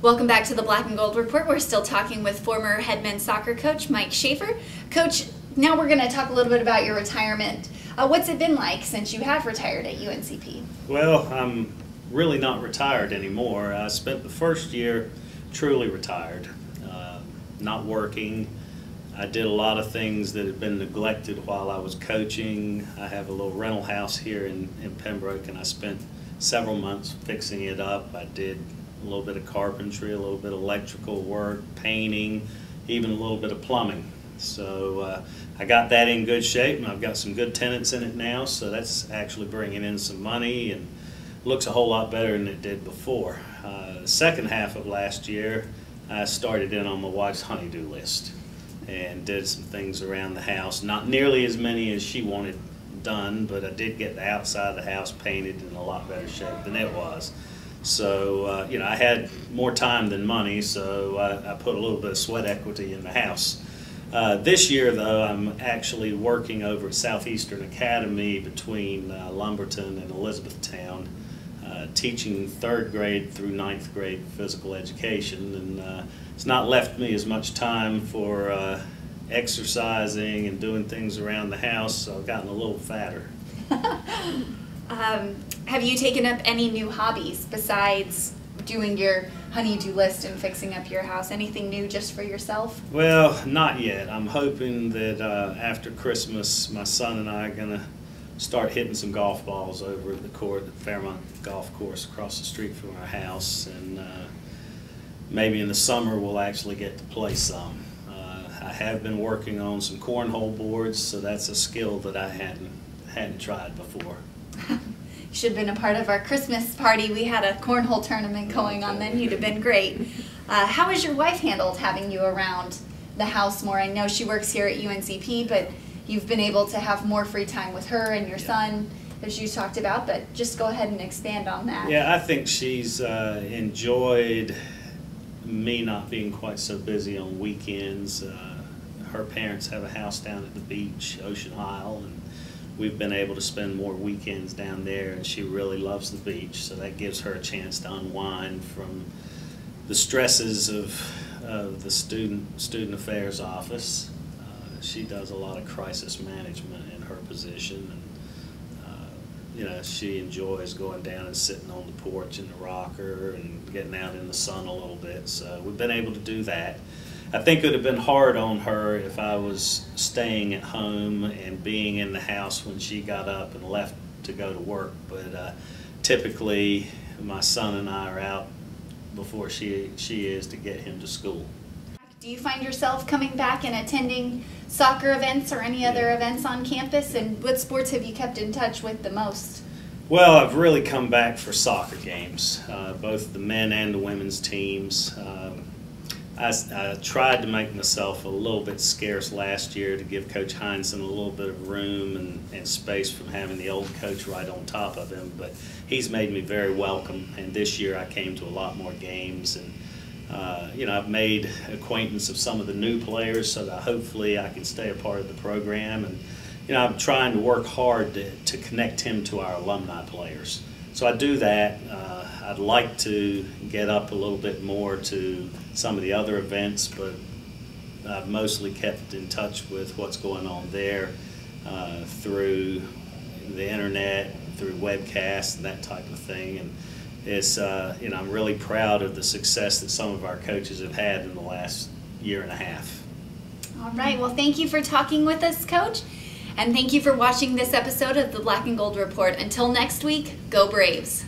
Welcome back to the Black and Gold Report. We're still talking with former head men's soccer coach Mike Schaefer. Coach, now we're going to talk a little bit about your retirement. What's it been like since you have retired at UNCP? Well, I'm really not retired anymore. I spent the first year truly retired, not working. I did a lot of things that had been neglected while I was coaching. I have a little rental house here in Pembroke, and I spent several months fixing it up. I did a little bit of carpentry, a little bit of electrical work, painting, even a little bit of plumbing. So I got that in good shape, and I've got some good tenants in it now, so that's actually bringing in some money and looks a whole lot better than it did before. The second half of last year, I started in on my wife's honey-do list and did some things around the house. Not nearly as many as she wanted done, but I did get the outside of the house painted in a lot better shape than it was. So, I had more time than money, so I put a little bit of sweat equity in the house. This year, though, I'm actually working over at Southeastern Academy between Lumberton and Elizabethtown, teaching 3rd grade through 9th grade physical education, and it's not left me as much time for exercising and doing things around the house, so I've gotten a little fatter. Have you taken up any new hobbies besides doing your honey-do list and fixing up your house? Anything new just for yourself? Well, not yet. I'm hoping that after Christmas, my son and I are going to start hitting some golf balls over at the court at Fairmont Golf Course across the street from our house, and maybe in the summer we'll actually get to play some. I have been working on some cornhole boards, so that's a skill that I hadn't tried before. You should have been a part of our Christmas party. We had a cornhole tournament going on then. You'd have been great. How has your wife handled having you around the house more? I know she works here at UNCP, but you've been able to have more free time with her and your son, as you talked about, but just go ahead and expand on that. Yeah, I think she's enjoyed me not being quite so busy on weekends. Her parents have a house down at the beach, Ocean Isle, and we've been able to spend more weekends down there, and she really loves the beach, so that gives her a chance to unwind from the stresses of the student affairs office. She does a lot of crisis management in her position, and she enjoys going down and sitting on the porch in the rocker and getting out in the sun a little bit, so we've been able to do that. I think it would have been hard on her if I was staying at home and being in the house when she got up and left to go to work, but typically my son and I are out before she is to get him to school. Do you find yourself coming back and attending soccer events or any other events on campus, and what sports have you kept in touch with the most? Well, I've really come back for soccer games, both the men and the women's teams. I tried to make myself a little bit scarce last year to give Coach Heinsohn a little bit of room and space from having the old coach right on top of him, but he's made me very welcome, and this year I came to a lot more games, and I've made acquaintance of some of the new players so that hopefully I can stay a part of the program, and I'm trying to work hard to connect him to our alumni players. So I do that. I'd like to get up a little bit more to some of the other events, but I've mostly kept in touch with what's going on there through the internet, through webcasts, and that type of thing. And it's I'm really proud of the success that some of our coaches have had in the last year and a half. All right. Well, thank you for talking with us, Coach, and thank you for watching this episode of the Black and Gold Report. Until next week, go Braves.